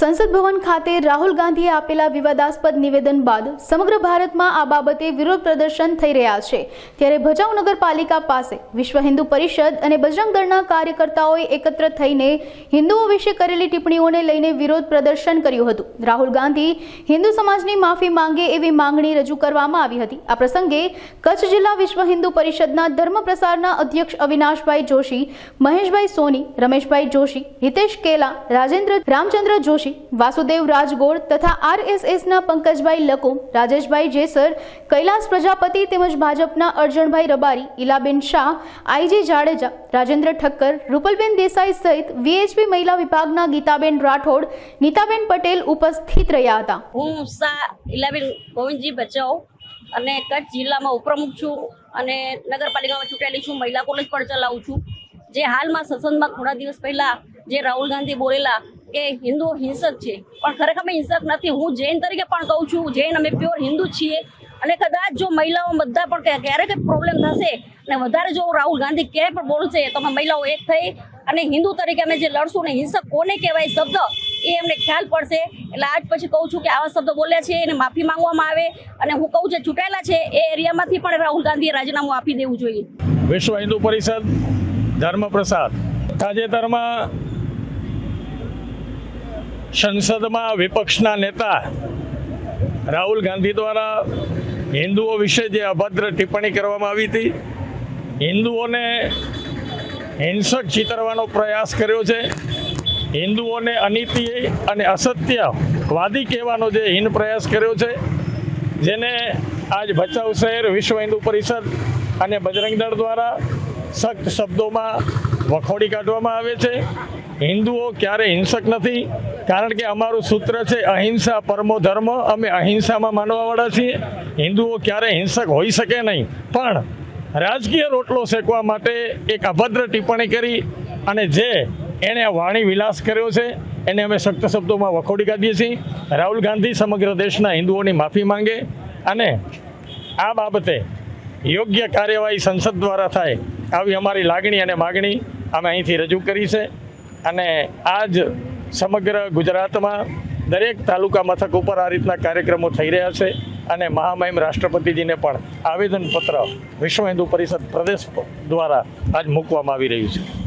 સંસદ ભવન ખાતે રાહુલ ગાંધીએ આપેલા વિવાદાસ્પદ નિવેદન બાદ સમગ્ર ભારતમાં આ બાબતે વિરોધ પ્રદર્શન થઈ રહ્યા છે। ત્યારે ભચાઉ નગરપાલિકા પાસે વિશ્વ હિન્દુ પરિષદ અને બજરંગ દળના કાર્યકર્તાઓએ એકત્ર થઈને હિન્દુઓ વિશે કરેલી ટિપ્પણીઓને લઈને વિરોધ પ્રદર્શન કર્યું હતું। રાહુલ ગાંધી હિન્દુ સમાજની માફી માંગે એવી માંગણી રજૂ કરવામાં આવી હતી। આ પ્રસંગે કચ્છ જિલ્લા વિશ્વ હિન્દુ પરિષદના ધર્મ પ્રસારના અધ્યક્ષ અવિનાશભાઈ જોશી, મહેશભાઈ સોની, રમેશભાઈ જોશી, હિતેશ કેલા, રામચંદ્ર જોશી, વાસુદેવ રાજગોર તથા આરએસએસના પંકજભાઈ લકુમ, રાજેશભાઈ જેસર, કૈલાસ પ્રજાપતિ તેમજ ભાજપના અર્જણભાઈ રબારી, ઇલાબેન શાહ, આઈજી જાડેજા, રાજેન્દ્ર ઠક્કર, રૂપલબેન દેસાઈ સહિત વીએચપી મહિલા વિભાગના ગીતાબેન રાઠોડ, નીતાબેન પટેલ ઉપસ્થિત રહ્યા હતા। હું ઇલાબેન ગોવિંદજી ભચાઉ અને કચ્છ જિલ્લામાં ઉપપ્રમુખ છું અને નગરપાલિકામાં ચૂંટાયેલી છું। મહિલા કોલેજ પણ ચલાવું છું। જે હાલમાં સત્સંગમાં થોડા દિવસ પહેલા જે રાહુલ ગાંધી બોલેલા કે હિન્દુઓ હિંસક છે, પણ ખરેખર અમે હિંસક નથી। હું જૈન તરીકે પણ કહું છું, જૈન અમે પ્યોર હિન્દુ છીએ અને કદાચ જો મહિલાઓ બધા પણ ક્યારેક પ્રોબ્લેમ થશે અને વધારે જો રાહુલ ગાંધી ક્યાંય પણ બોલશે તો અમે મહિલાઓ એક થઈ અને હિન્દુ તરીકે અમે જે લડશું ને હિંસક કોને કહેવાય શબ્દ એ એમને ખ્યાલ પડશે। એટલે આજ પછી કહું છું કે આવા શબ્દો બોલ્યા છે એને માફી માંગવામાં આવે અને હું કહું છું ચૂંટાયેલા છે એ એરિયામાંથી પણ રાહુલ ગાંધીએ રાજીનામું આપી દેવું જોઈએ। વિશ્વ હિન્દુ પરિષદ ધર્મ પ્રસાર તાજેતરમાં સંસદમાં વિપક્ષના નેતા રાહુલ ગાંધી દ્વારા હિન્દુઓ વિશે જે અભદ્ર ટિપ્પણી કરવામાં આવી હતી, હિન્દુઓને હિંસક ચિતરવાનો પ્રયાસ કર્યો છે, હિન્દુઓને અનીતિ અને અસત્યવાદી કહેવાનો જે હીન પ્રયાસ કર્યો છે, જેને આજ ભચાઉ શહેર વિશ્વ હિન્દુ પરિષદ અને બજરંગ દળ દ્વારા સખ્ત શબ્દોમાં વખોડી કાઢવામાં આવે છે। હિન્દુઓ ક્યારે હિંસક નથી, કારણ કે અમારું સૂત્ર છે અહિંસા પરમો ધર્મ। અમે અહિંસામાં માનવાવાળા છીએ। હિન્દુઓ ક્યારે હિંસક હોઈ શકે નહીં, પણ રાજકીય રોટલો શેકવા માટે એક અભદ્ર ટિપ્પણી કરી અને જે એણે વાણી વિલાસ કર્યો છે એને અમે સખ્ત શબ્દોમાં વખોડી કાઢીએ છીએ। રાહુલ ગાંધી સમગ્ર દેશના હિન્દુઓની માફી માંગે અને આ બાબતે યોગ્ય કાર્યવાહી સંસદ દ્વારા થાય આવી અમારી લાગણી અને માગણી અમે અહીંથી રજૂ કરી છે। અને આજ સમગ્ર ગુજરાતમાં દરેક તાલુકા મથક ઉપર આ રીતના કાર્યક્રમો થઈ રહ્યા છે અને મહામહિમ રાષ્ટ્રપતિજીને પણ આવેદનપત્ર વિશ્વ હિન્દુ પરિષદ પ્રદેશ દ્વારા આજ મૂકવામાં આવી રહ્યું છે।